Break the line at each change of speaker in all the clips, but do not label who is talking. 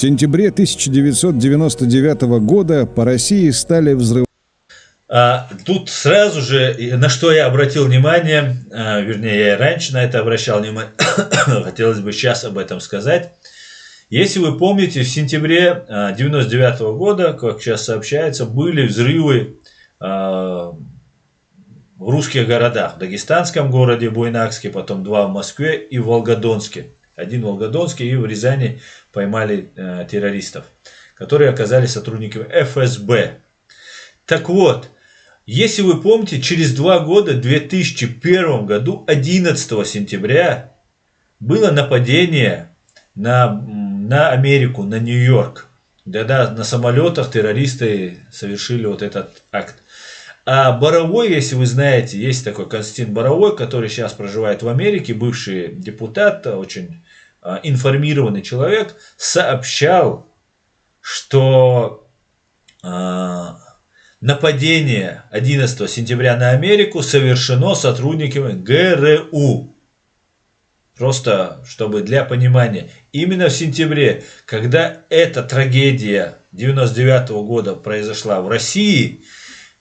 сентябре 1999 года по России стали взрывать.
Тут сразу же, на что я обратил внимание, вернее, я и раньше на это обращал внимание, хотелось бы сейчас об этом сказать. Если вы помните, в сентябре 1999 года, как сейчас сообщается, были взрывы в русских городах. В дагестанском городе Буйнакске, потом 2 в Москве и в Волгодонске. 1 в Волгодонске, и в Рязани поймали террористов, которые оказались сотрудниками ФСБ. Так вот, если вы помните, через 2 года, в 2001 году, 11 сентября, было нападение на Америку, на Нью-Йорк. Да, на самолетах террористы совершили вот этот акт. А Боровой, если вы знаете, есть такой Константин Боровой, который сейчас проживает в Америке, бывший депутат, очень информированный человек, сообщал, что нападение 11 сентября на Америку совершено сотрудниками ГРУ. Просто, чтобы для понимания, именно в сентябре, когда эта трагедия 1999 года произошла в России,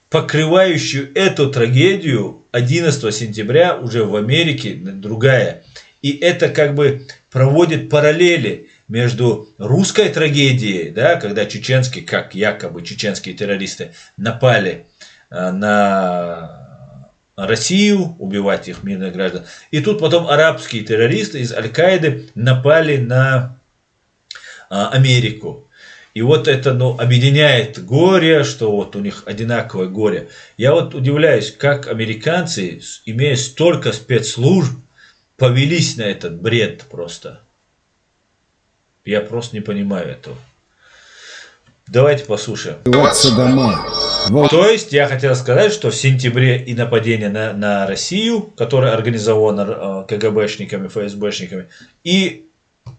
покрывающую эту трагедию 11 сентября уже в Америке другая. И это как бы проводит параллели между русской трагедией, да, когда чеченские, как якобы чеченские террористы, напали на Россию, убивать их мирных граждан. И тут потом арабские террористы из Аль-Каиды напали на Америку. И вот это, объединяет горе, что вот у них одинаковое горе. Я вот удивляюсь, как американцы, имея столько спецслужб, повелись на этот бред просто. Я просто не понимаю этого. Давайте послушаем. То есть я хотел сказать, что в сентябре и нападение на Россию, которое организовано КГБшниками, ФСБшниками, и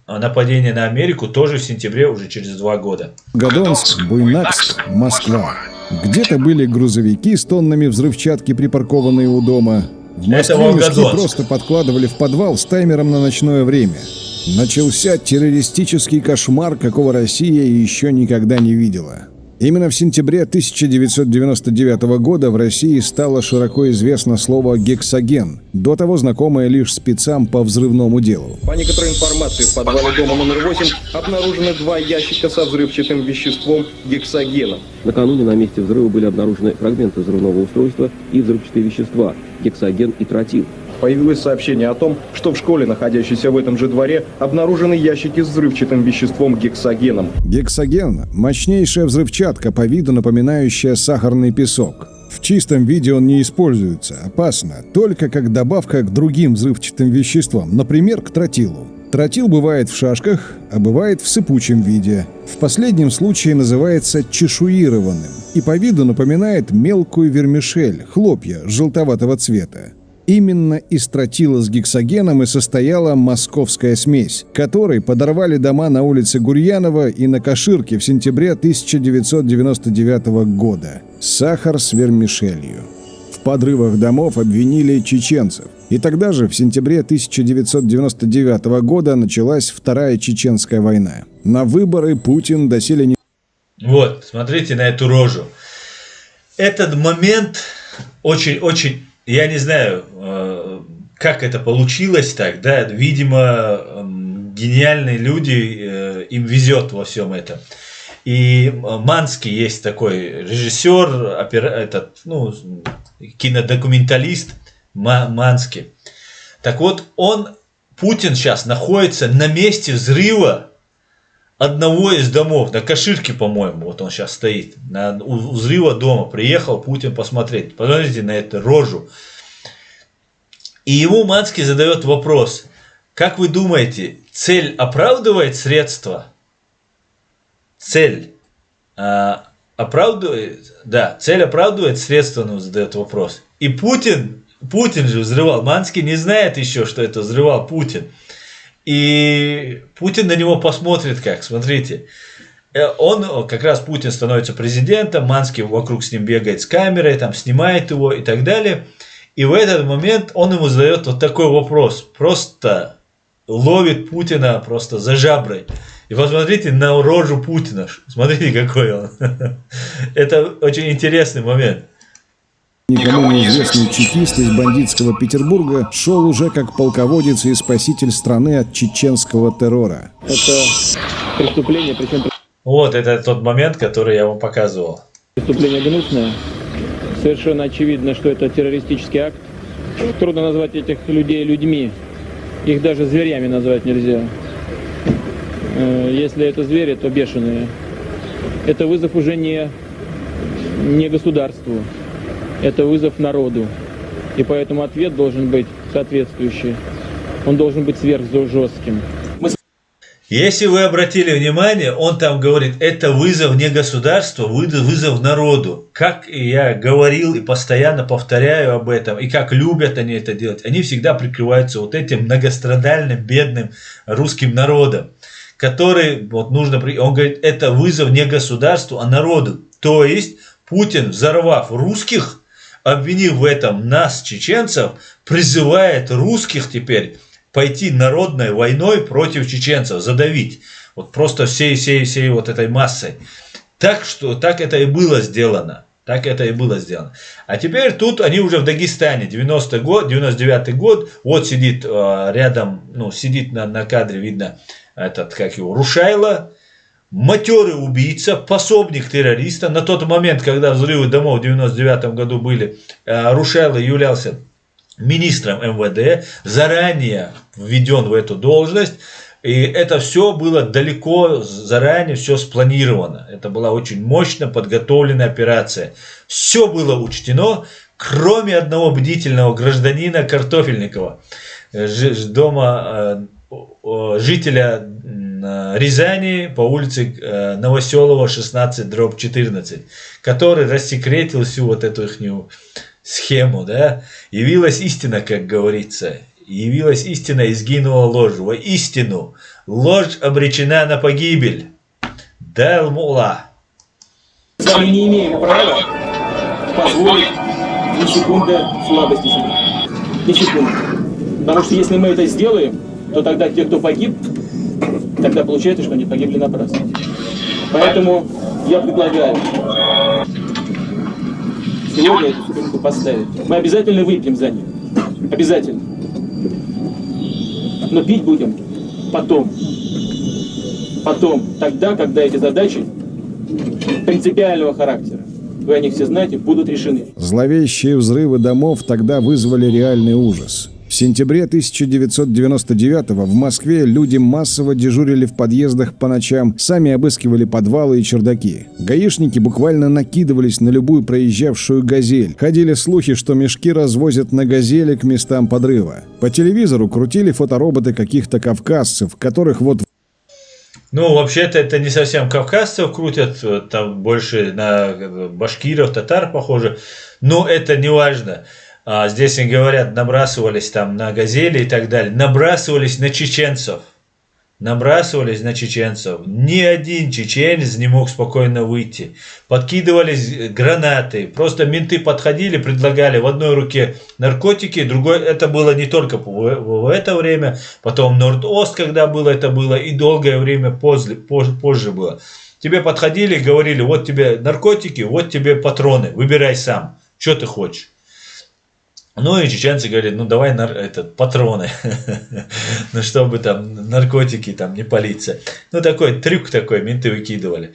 нападение на Америку тоже в сентябре, уже через 2 года.
Волгодонск, Буйнакск, Москва. Где-то были грузовики с тоннами взрывчатки, припаркованные у дома. В Москве мешки просто подкладывали в подвал с таймером на ночное время. Начался террористический кошмар, какого Россия еще никогда не видела. Именно в сентябре 1999 года в России стало широко известно слово «гексоген», до того знакомое лишь спецам по взрывному делу.
По некоторой информации, в подвале дома номер 8 обнаружены 2 ящика со взрывчатым веществом гексогеном.
Накануне на месте взрыва были обнаружены фрагменты взрывного устройства и взрывчатые вещества – гексоген и тротил.
Появилось сообщение о том, что в школе, находящейся в этом же дворе, обнаружены ящики с взрывчатым веществом гексогеном.
Гексоген – мощнейшая взрывчатка, по виду напоминающая сахарный песок. В чистом виде он не используется, опасно, только как добавка к другим взрывчатым веществам, например, к тротилу. Тротил бывает в шашках, а бывает в сыпучем виде. В последнем случае называется чешуированным и по виду напоминает мелкую вермишель, хлопья желтоватого цвета. Именно из тротила с гексогеном и состояла московская смесь, которой подорвали дома на улице Гурьянова и на Каширке в сентябре 1999 года. Сахар с вермишелью. В подрывах домов обвинили чеченцев. И тогда же, в сентябре 1999 года, началась Вторая Чеченская война. На выборы Путин доселе не...
Вот, смотрите на эту рожу. Этот момент очень-очень... Я не знаю, как это получилось так, да, видимо, гениальные люди, им везет во всем этом. И Манский есть такой режиссер, кинодокументалист Манский. Так вот, Путин сейчас находится на месте взрыва одного из домов, на Каширке, по-моему, вот он сейчас стоит, у взрыва дома, приехал Путин посмотреть, посмотрите на эту рожу. И ему Манский задает вопрос, как вы думаете, цель оправдывает средства? Цель оправдывает, да, цель оправдывает средства, он задает вопрос. И Путин же взрывал, Манский не знает еще, что это взрывал Путин. И Путин на него посмотрит как, смотрите. Как раз Путин становится президентом, Манский вокруг с ним бегает с камерой, там снимает его и так далее. И в этот момент он ему задает вот такой вопрос. Просто ловит Путина просто за жабры. И посмотрите на рожу Путина. Смотрите, какой он. Это очень интересный момент.
Никому неизвестный чекист из бандитского Петербурга шел уже как полководец и спаситель страны от чеченского террора.
Это преступление, причем
Вот, это тот момент, который я вам показывал.
преступление гнусное. Совершенно очевидно, что это террористический акт. Трудно назвать этих людей людьми. Их даже зверями назвать нельзя. Если это звери, то бешеные. Это вызов уже не государству. Это вызов народу. И поэтому ответ должен быть соответствующий. Он должен быть сверхжестким.
Если вы обратили внимание, он там говорит, это вызов не государству, вызов народу. Как я говорил и постоянно повторяю об этом, и как любят они это делать, они всегда прикрываются вот этим многострадальным, бедным русским народом, который, вот нужно, он говорит, это вызов не государству, а народу. То есть Путин, взорвав русских, обвинив в этом нас, чеченцев, призывает русских теперь пойти народной войной против чеченцев, задавить. Вот просто всей вот этой массой. Так это и было сделано. Так это и было сделано. А теперь тут они уже в Дагестане, 90-й год, 99-й год, вот сидит рядом, ну, сидит на кадре, видно, этот, как его, Рушайло, матерый убийца, пособник террориста. На тот момент, когда взрывы домов в 99 году были, Рушайло являлся министром МВД, заранее введен в эту должность. И это все было далеко заранее, все спланировано. Это была очень мощно подготовленная операция. Все было учтено, кроме одного бдительного гражданина Картофельникова, дома жителя Рязани по улице Новоселова 16/14, который рассекретил всю вот эту их схему, да. Явилась истина, как говорится. Явилась истина и сгинула ложь. Воистину, ложь обречена на погибель. Дал-мула.
С вами не имеем права позволить ни секунды слабости себе. Ни секунды. Потому что если мы это сделаем, то тогда те, кто погиб, тогда получается, что они погибли напрасно. Поэтому я предлагаю сегодня эту секунду поставить. Мы обязательно выпьем за них. Обязательно. Но пить будем потом. Потом, тогда, когда эти задачи принципиального характера, вы о них все знаете, будут решены.
Зловещие взрывы домов тогда вызвали реальный ужас. В сентябре 1999-го в Москве люди массово дежурили в подъездах по ночам, сами обыскивали подвалы и чердаки. Гаишники буквально накидывались на любую проезжавшую «Газель». Ходили слухи, что мешки развозят на «Газели» к местам подрыва. По телевизору крутили фотороботы каких-то кавказцев, которых вот...
Ну, вообще-то это не совсем кавказцев крутят, там больше на башкиров, татар похоже, но это не важно. Здесь им говорят, набрасывались там на «Газели» и так далее, набрасывались на чеченцев. Набрасывались на чеченцев. Ни один чеченец не мог спокойно выйти. Подкидывались гранаты. Просто менты подходили, предлагали в одной руке наркотики, другой, это было не только в это время, потом Норд-Ост, когда было, это было, и долгое время позже было. Тебе подходили и говорили, вот тебе наркотики, вот тебе патроны, выбирай сам, что ты хочешь. Ну и чеченцы говорят, ну давай патроны, ну чтобы там наркотики там не палиться. Ну такой трюк такой, менты выкидывали.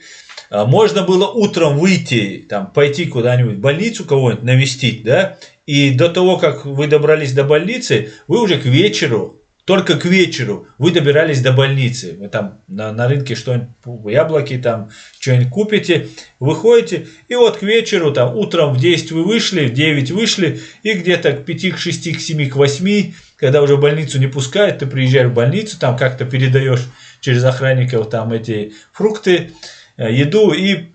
Можно было утром выйти, там пойти куда-нибудь в больницу кого-нибудь навестить, да, и до того, как вы добрались до больницы, вы уже к вечеру, только к вечеру вы добирались до больницы. Вы там на рынке что-нибудь, яблоки там, что-нибудь купите, выходите, и вот к вечеру, там утром в 10 вы вышли, в 9 вышли, и где-то к 5, к 6, к 7, к 8, когда уже в больницу не пускают, ты приезжаешь в больницу, там как-то передаешь через охранников там эти фрукты, еду, и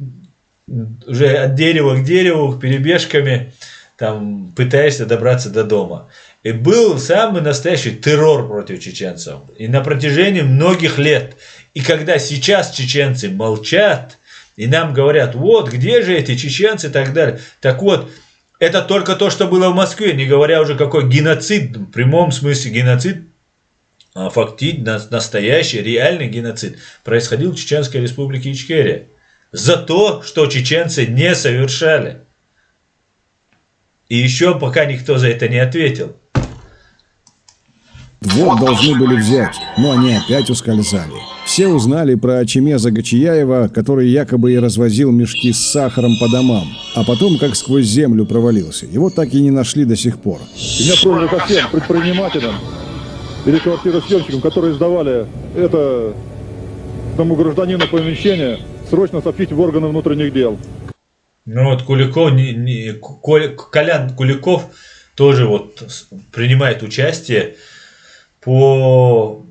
уже от дерева к дереву, перебежками там пытаешься добраться до дома. И был самый настоящий террор против чеченцев. И на протяжении многих лет. И когда сейчас чеченцы молчат, и нам говорят, вот, где же эти чеченцы и так далее. Так вот, это только то, что было в Москве, не говоря уже какой геноцид, в прямом смысле геноцид настоящий, реальный геноцид происходил в Чеченской республике Ичкерия. За то, что чеченцы не совершали. И еще пока никто за это не ответил.
Вот должны были взять, но они опять ускользали. Все узнали про Ачемеза Гачияева, который якобы и развозил мешки с сахаром по домам, а потом как сквозь землю провалился. Его так и не нашли до сих пор.
Меня просьба ко всем предпринимателям или квартиросъемщикам, которые сдавали это тому гражданину помещение, срочно сообщить в органы внутренних дел.
Ну вот Колян Куликов тоже вот принимает участие по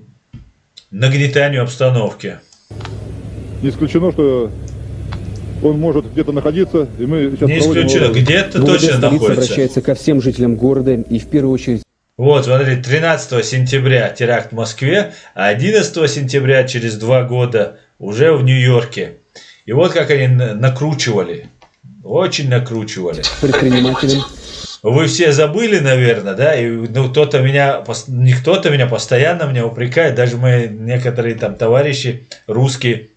нагнетанию обстановки.
Не исключено, что он может где-то находиться, и мы сейчас
не исключено, где-то точно находится.
Обращается ко всем жителям города и в первую очередь.
Вот, смотри, 13 сентября теракт в Москве, а 11 сентября, через 2 года, уже в Нью-Йорке. И вот как они накручивали, очень накручивали.
Предпринимателям.
Вы все забыли, наверное, да? И кто-то меня постоянно меня упрекает, даже мои некоторые там товарищи русские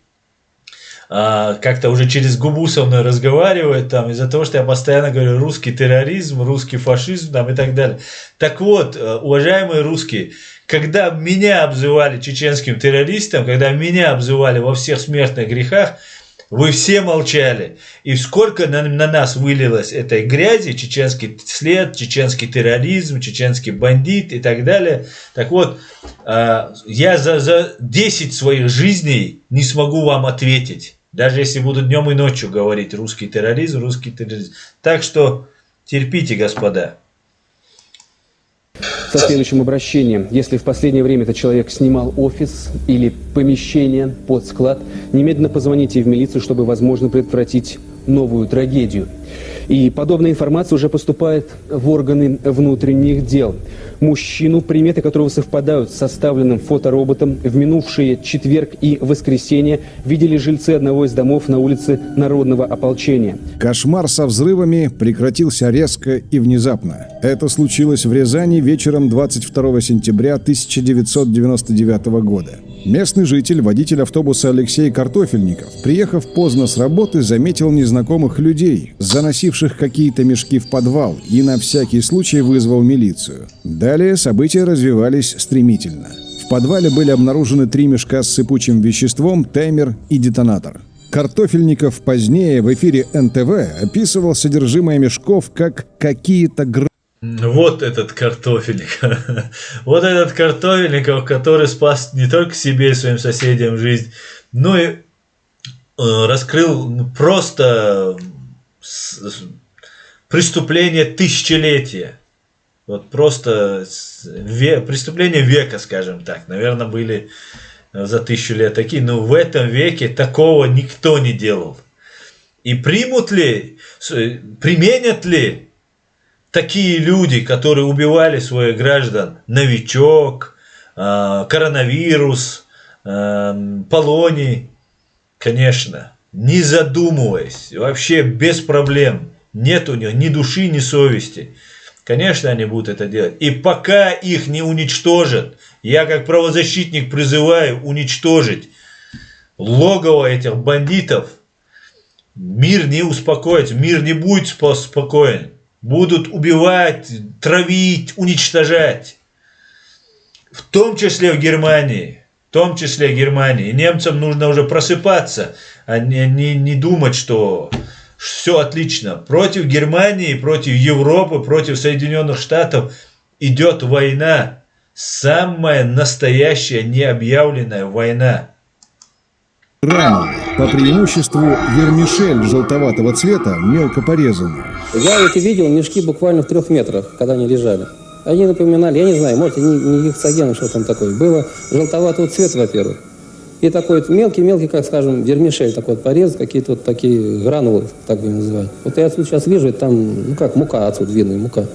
как-то уже через губу со мной разговаривают там из-за того, что я постоянно говорю русский терроризм, русский фашизм там и так далее. Так вот, уважаемые русские, когда меня обзывали чеченским террористом, когда меня обзывали во всех смертных грехах, вы все молчали. И сколько на нас вылилось этой грязи, чеченский след, чеченский терроризм, чеченский бандит и так далее. Так вот, я за 10 своих жизней не смогу вам ответить. Даже если буду днем и ночью говорить русский терроризм, русский терроризм. Так что терпите, господа.
Со следующим обращением. Если в последнее время этот человек снимал офис или помещение под склад, немедленно позвоните в милицию, чтобы, возможно, предотвратить новую трагедию. И подобная информация уже поступает в органы внутренних дел. Мужчину, приметы которого совпадают с составленным фотороботом, в минувшие четверг и воскресенье видели жильцы одного из домов на улице Народного ополчения.
Кошмар со взрывами прекратился резко и внезапно. Это случилось в Рязани вечером 22 сентября 1999 года. Местный житель, водитель автобуса Алексей Картофельников, приехав поздно с работы, заметил незнакомых людей, заносивших какие-то мешки в подвал, и на всякий случай вызвал милицию. Далее события развивались стремительно. В подвале были обнаружены 3 мешка с сыпучим веществом, таймер и детонатор. Картофельников позднее в эфире НТВ описывал содержимое мешков как какие-то
Вот этот Картофельников. Вот этот Картофельников, который спас не только себе и своим соседям жизнь, но и раскрыл просто преступление тысячелетия. Вот просто преступления века, скажем так. Наверное, были за 1000 лет такие, но в этом веке такого никто не делал. И применят ли такие люди, которые убивали своих граждан, новичок, коронавирус, полоний, конечно, не задумываясь, вообще без проблем, нет у них ни души, ни совести. Конечно, они будут это делать. И пока их не уничтожат, я как правозащитник призываю уничтожить логово этих бандитов, мир не успокоится, мир не будет спокоен. Будут убивать, травить, уничтожать. В том числе в Германии. В том числе в Германии. И немцам нужно уже просыпаться, а не думать, что все отлично. Против Германии, против Европы, против Соединенных Штатов идет война. Самая настоящая необъявленная война.
По преимуществу вермишель желтоватого цвета, мелко порезанную.
Я эти видел мешки буквально в 3 метрах, когда они лежали. Они напоминали, я не знаю, может, не гексоген, что там такое. Было желтоватого цвета, во-первых. И такой вот мелкий, как скажем, вермишель, такой вот порез, какие-то вот такие гранулы, так бы называют. Вот я отсюда сейчас вижу, там, ну как, мука отсюда видно, мука.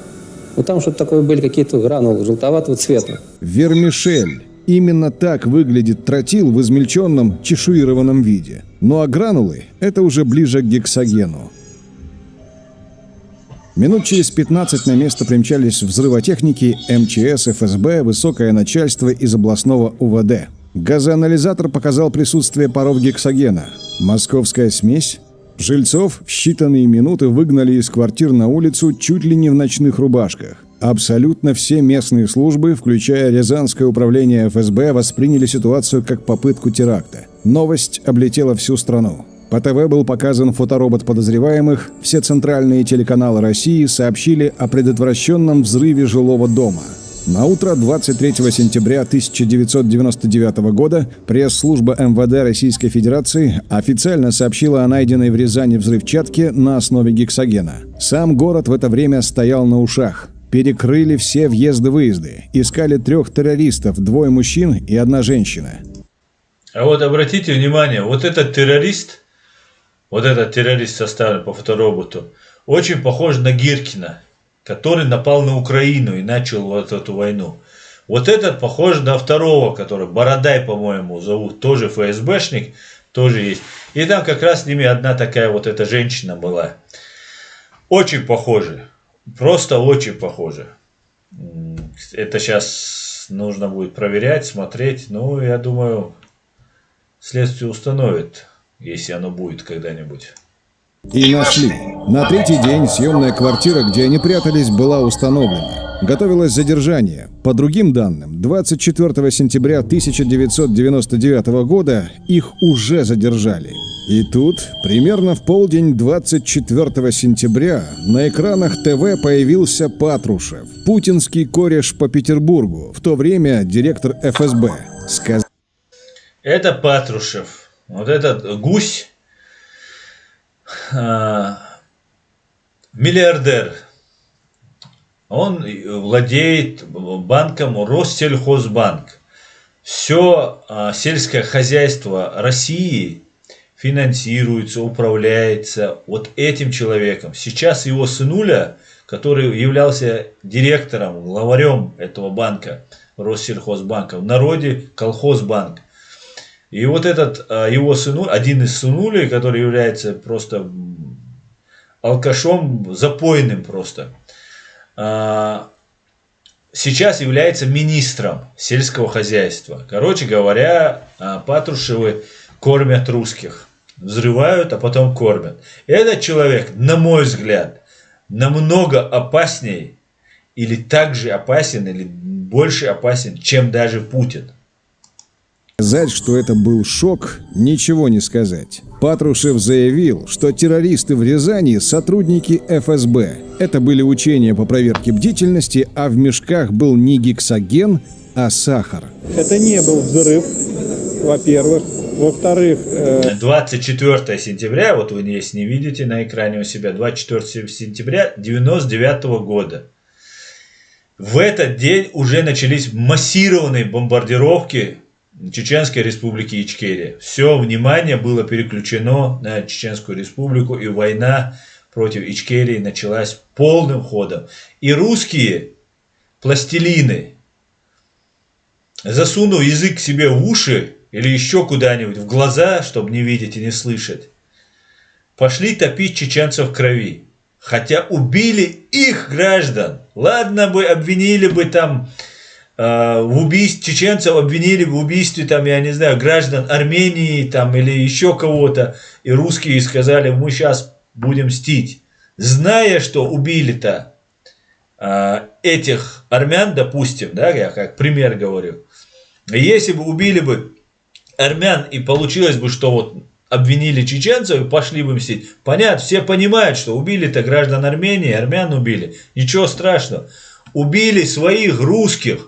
Вот там что-то такое были, какие-то гранулы желтоватого цвета.
Вермишель. Именно так выглядит тротил в измельченном, чешуированном виде. Ну а гранулы – это уже ближе к гексогену. Минут через 15 на место примчались взрывотехники, МЧС, ФСБ, высокое начальство из областного УВД. Газоанализатор показал присутствие паров гексогена. Московская смесь? Жильцов в считанные минуты выгнали из квартир на улицу чуть ли не в ночных рубашках. Абсолютно все местные службы, включая Рязанское управление ФСБ, восприняли ситуацию как попытку теракта. Новость облетела всю страну. По ТВ был показан фоторобот подозреваемых, все центральные телеканалы России сообщили о предотвращенном взрыве жилого дома. На утро 23 сентября 1999 года пресс-служба МВД Российской Федерации официально сообщила о найденной в Рязани взрывчатке на основе гексогена. Сам город в это время стоял на ушах. Перекрыли все въезды-выезды. Искали 3 террористов, 2 мужчин и 1 женщина.
А вот обратите внимание, вот этот террорист составлен по фотороботу, очень похож на Гиркина, который напал на Украину и начал вот эту войну. Вот этот похож на второго, который Бородай, по-моему, зовут, тоже ФСБшник, тоже есть. И там как раз с ними одна такая вот эта женщина была. Очень похожи, просто очень похожи. Это сейчас нужно будет проверять, смотреть, ну, я думаю, следствие установит, если оно будет когда-нибудь.
И нашли. На 3-й день съемная квартира, где они прятались, была установлена. Готовилось задержание. По другим данным, 24 сентября 1999 года их уже задержали. И тут, примерно в полдень 24 сентября, на экранах ТВ появился Патрушев, путинский кореш по Петербургу, в то время директор ФСБ.
Это Патрушев. Вот этот гусь, миллиардер. Он владеет банком Россельхозбанк. Все сельское хозяйство России финансируется, управляется вот этим человеком. Сейчас его сынуля, который являлся директором, главарем этого банка, Россельхозбанка, в народе колхозбанк. И вот этот его сынуль, один из сынулей, который является просто алкашом запойным просто, сейчас является министром сельского хозяйства. Короче говоря, Патрушевы кормят русских. Взрывают, а потом кормят. Этот человек, на мой взгляд, намного опаснее, или так же опасен, или больше опасен, чем даже Путин.
Сказать, что это был шок, ничего не сказать. Патрушев заявил, что террористы в Рязани – сотрудники ФСБ. Это были учения по проверке бдительности, а в мешках был не гексоген, а сахар.
Это не был взрыв, во-первых. Во-вторых...
24 сентября, вот вы если не видите на экране у себя, 24 сентября 1999 года. В этот день уже начались массированные бомбардировки Чеченской республики Ичкерия. Все внимание было переключено на Чеченскую республику, и война против Ичкерии началась полным ходом. И русские пластилины, засунув язык себе в уши или еще куда-нибудь в глаза, чтобы не видеть и не слышать, пошли топить чеченцев в крови. Хотя убили их граждан. Ладно бы обвинили бы там в убийстве чеченцев, обвинили в убийстве там, я не знаю, граждан Армении там или еще кого-то, и русские сказали, мы сейчас будем мстить, зная, что убили-то этих армян, допустим, да, я как пример говорю, если бы убили бы армян и получилось бы, что вот обвинили чеченцев и пошли бы мстить, понятно, все понимают, что убили-то граждан Армении, армян убили, ничего страшного, убили своих русских.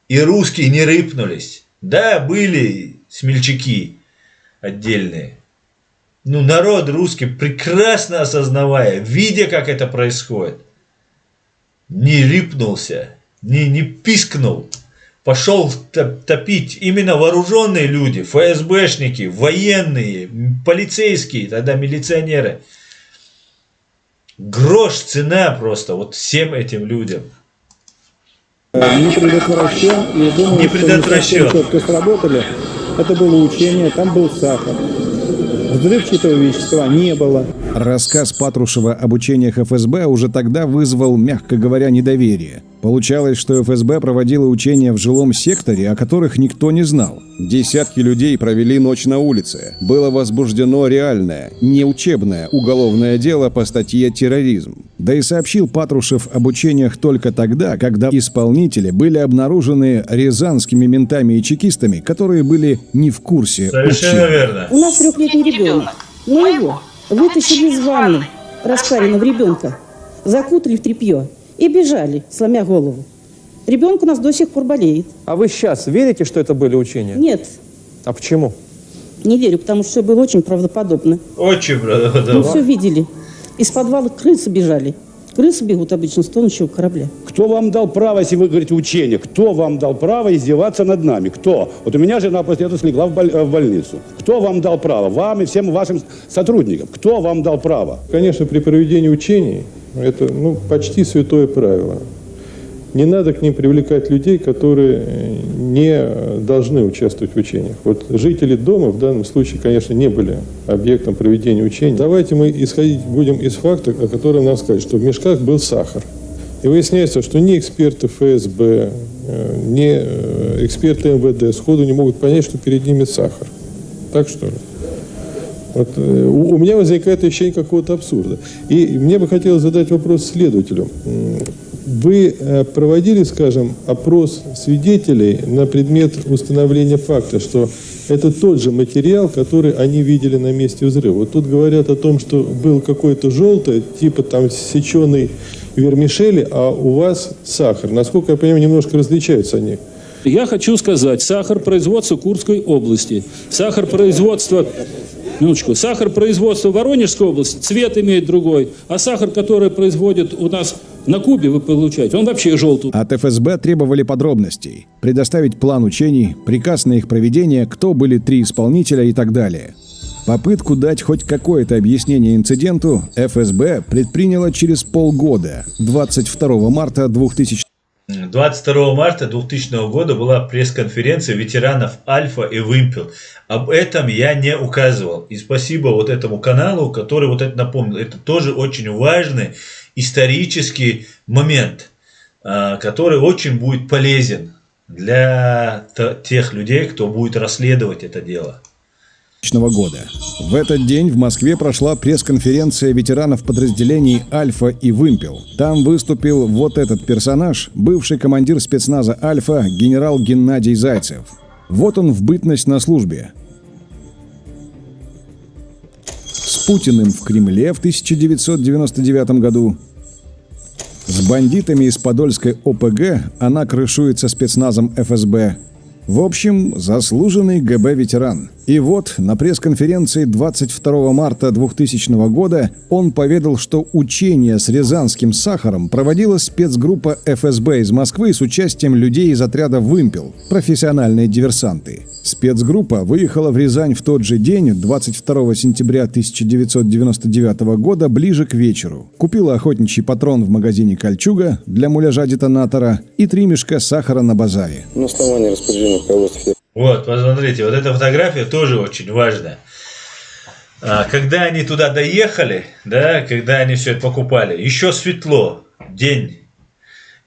И русские не рыпнулись. Да, были смельчаки отдельные. Ну, народ русский, прекрасно осознавая, видя, как это происходит, не рыпнулся, не пискнул. Пошел топить именно вооруженные люди, ФСБшники, военные, полицейские, тогда милиционеры. Грош цена просто вот всем этим людям.
Не предотвращен, и думаю,
не предотвращен.
Что четко сработали. Это было учение, там был сахар. Взрывчатого вещества не было.
Рассказ Патрушева об учениях ФСБ уже тогда вызвал, мягко говоря, недоверие. Получалось, что ФСБ проводила учения в жилом секторе, о которых никто не знал. Десятки людей провели ночь на улице. Было возбуждено реальное, не учебное уголовное дело по статье «Терроризм». Да и сообщил Патрушев об учениях только тогда, когда исполнители были обнаружены рязанскими ментами и чекистами, которые были не в курсе
Совершенно
учения.
верно.
У нас 3-летний ребенок. Мы его вытащили из ванны, распаренного ребенка, закутали в тряпье и бежали, сломя голову. Ребенок у нас до сих пор болеет.
А вы сейчас верите, что это были учения?
Нет,
А почему?
не верю, потому что все было очень правдоподобно.
Очень
Мы
правдоподобно.
все видели. Из подвала крысы бежали. Крысы бегут обычно с тонущего корабля.
Кто вам дал право, если вы говорите учение, кто вам дал право издеваться над нами? Кто? Вот у меня жена после этого слегла в больницу. Кто вам дал право? Вам и всем вашим сотрудникам. Кто вам дал право?
Конечно, при проведении учений это почти святое правило. Не надо к ним привлекать людей, которые не должны участвовать в учениях. Вот жители дома в данном случае, конечно, не были объектом проведения учений. Давайте мы исходить будем из факта, о котором нам сказали, что в мешках был сахар. И выясняется, что ни эксперты ФСБ, ни эксперты МВД сходу не могут понять, что перед ними сахар. Так что ли? Вот, у меня возникает ощущение какого-то абсурда. И мне бы хотелось задать вопрос следователю. Вы проводили, скажем, опрос свидетелей на предмет установления факта, что это тот же материал, который они видели на месте взрыва? Вот тут говорят о том, что был какой-то желтый, типа там сеченый вермишели, а у вас сахар. Насколько я понимаю, немножко различаются они.
Я хочу сказать, сахар производства Курской области, сахар производства Воронежской области, цвет имеет другой, а сахар, который производят у нас на Кубе, вы получаете, он вообще желтый.
От ФСБ требовали подробностей. Предоставить план учений, приказ на их проведение, кто были 3 исполнителя и так далее. Попытку дать хоть какое-то объяснение инциденту ФСБ предприняла через полгода, 22 марта 2000
22 марта 2000 года была пресс-конференция ветеранов Альфа и Вымпел. Об этом я не указывал. И спасибо вот этому каналу, который вот это напомнил. Это тоже очень важный исторический момент, который очень будет полезен для тех людей, кто будет расследовать это дело.
года. В этот день в Москве прошла пресс-конференция ветеранов подразделений «Альфа» и «Вымпел». Там выступил вот этот персонаж, бывший командир спецназа «Альфа» генерал Геннадий Зайцев. Вот он в бытность на службе. С Путиным в Кремле в 1999 году. С бандитами из Подольской ОПГ она крышуется спецназом ФСБ. В общем, заслуженный ГБ-ветеран. И вот на пресс-конференции 22 марта 2000 года он поведал, что учение с рязанским сахаром проводила спецгруппа ФСБ из Москвы с участием людей из отряда «Вымпел», профессиональные диверсанты. Спецгруппа выехала в Рязань в тот же день, 22 сентября 1999 года, ближе к вечеру. Купила охотничий патрон в магазине «Кольчуга» для муляжа детонатора и 3 мешка сахара на базаре.
На основании распоряжения руководства.
Вот, посмотрите, вот эта фотография тоже очень важная. Когда они туда доехали, да, когда они все это покупали, еще светло, день.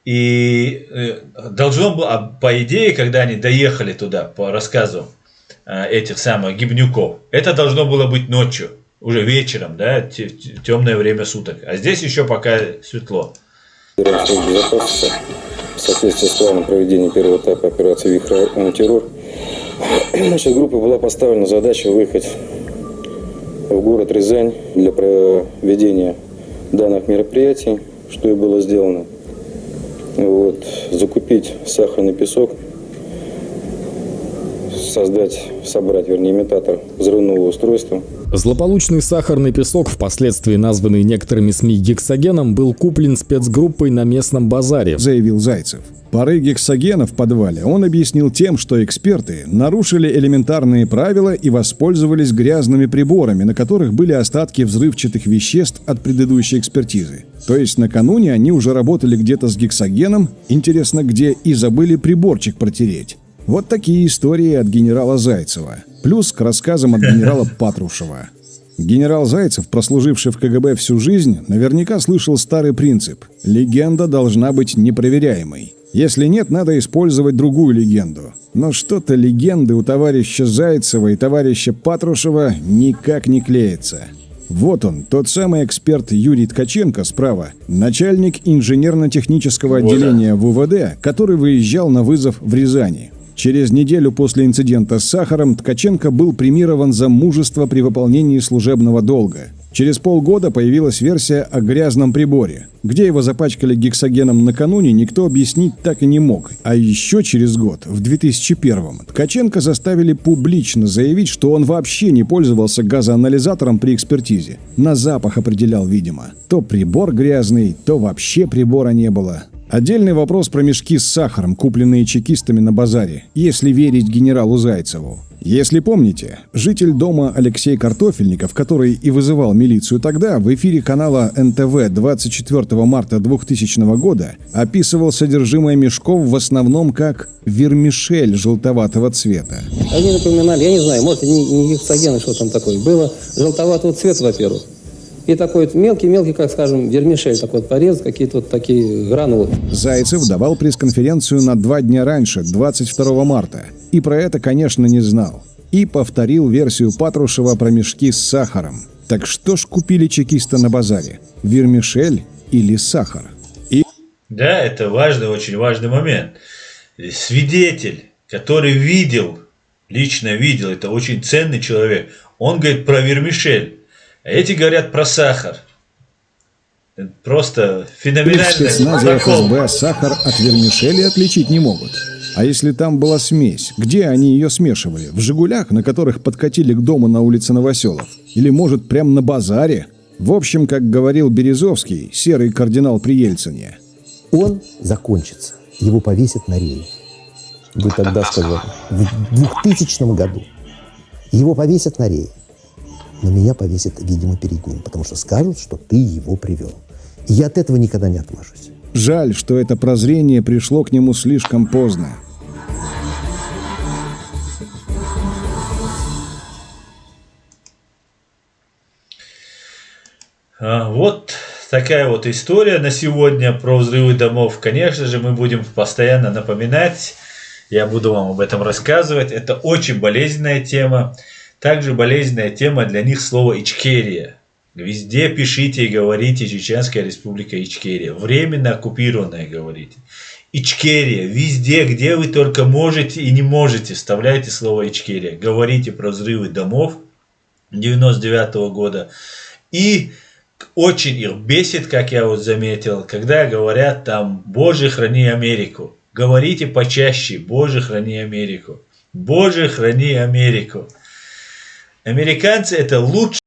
И должно было, по идее, когда они доехали туда, по рассказу этих самых гибнюков, это должно было быть ночью, уже вечером, да, темное время суток. А здесь еще пока светло.
Безопасности, в соответствии с планом проведения первого этапа операции «Вихрь антитеррор», наша группа была поставлена задача выехать в город Рязань для проведения данных мероприятий, что и было сделано. Вот, закупить сахарный песок, собрать имитатор взрывного устройства.
Злополучный сахарный песок, впоследствии названный некоторыми СМИ гексогеном, был куплен спецгруппой на местном базаре,
заявил Зайцев. Пары гексогена в подвале он объяснил тем, что эксперты нарушили элементарные правила и воспользовались грязными приборами, на которых были остатки взрывчатых веществ от предыдущей экспертизы. То есть накануне они уже работали где-то с гексогеном, интересно где, и забыли приборчик протереть. Вот такие истории от генерала Зайцева. Плюс к рассказам от генерала Патрушева. Генерал Зайцев, прослуживший в КГБ всю жизнь, наверняка слышал старый принцип – легенда должна быть непроверяемой. Если нет, надо использовать другую легенду. Но что-то легенды у товарища Зайцева и товарища Патрушева никак не клеятся. Вот он, тот самый эксперт Юрий Ткаченко справа, начальник инженерно-технического отделения ВВД, который выезжал на вызов в Рязани. Через неделю после инцидента с сахаром Ткаченко был премирован за мужество при выполнении служебного долга. Через полгода появилась версия о грязном приборе. Где его запачкали гексогеном накануне, никто объяснить так и не мог. А еще через год, в 2001-м, Ткаченко заставили публично заявить, что он вообще не пользовался газоанализатором при экспертизе. На запах определял, видимо. То прибор грязный, то вообще прибора не было. Отдельный вопрос про мешки с сахаром, купленные чекистами на базаре, если верить генералу Зайцеву. Если помните, житель дома Алексей Картофельников, который и вызывал милицию тогда, в эфире канала НТВ 24 марта 2000 года описывал содержимое мешков в основном как вермишель желтоватого цвета.
Они напоминали, я не знаю, может, не гексоген, что там такое. Было желтоватого цвета, во-первых. И такой вот мелкий, как скажем, вермишель, такой вот порез, какие-то вот такие гранулы.
Зайцев давал пресс-конференцию на 2 дня раньше, 22 марта. И про это, конечно, не знал. И повторил версию Патрушева про мешки с сахаром. Так что ж купили чекисты на базаре? Вермишель или сахар?
Да, это важный, очень важный момент. Свидетель, который лично видел, это очень ценный человек, он говорит про вермишель. А эти говорят про сахар. Это просто
В
феноменальный
спецназе
прокол.
ФСБ сахар от вермишели отличить не могут. А если там была смесь, где они ее смешивали? В «Жигулях», на которых подкатили к дому на улице Новоселов? Или, может, прямо на базаре? В общем, как говорил Березовский, серый кардинал при Ельцине.
Он закончится, его повесят на рее. Вы тогда сказали, в 2000 году. Его повесят на рее. Но меня повесят, видимо, перед ним, потому что скажут, что ты его привел. И я от этого никогда не отмажусь.
Жаль, что это прозрение пришло к нему слишком поздно.
Вот такая вот история на сегодня про взрывы домов. Конечно же, мы будем постоянно напоминать. Я буду вам об этом рассказывать. Это очень болезненная тема. Также болезненная тема для них слово «Ичкерия». Везде пишите и говорите «Чеченская республика Ичкерия». Временно оккупированная говорите. Ичкерия. Везде, где вы только можете и не можете, вставляйте слово «Ичкерия». Говорите про взрывы домов 99-го года. И очень их бесит, как я вот заметил, когда говорят там «Боже, храни Америку». Говорите почаще «Боже, храни Америку». Боже, храни Америку. Американцы — это лучшие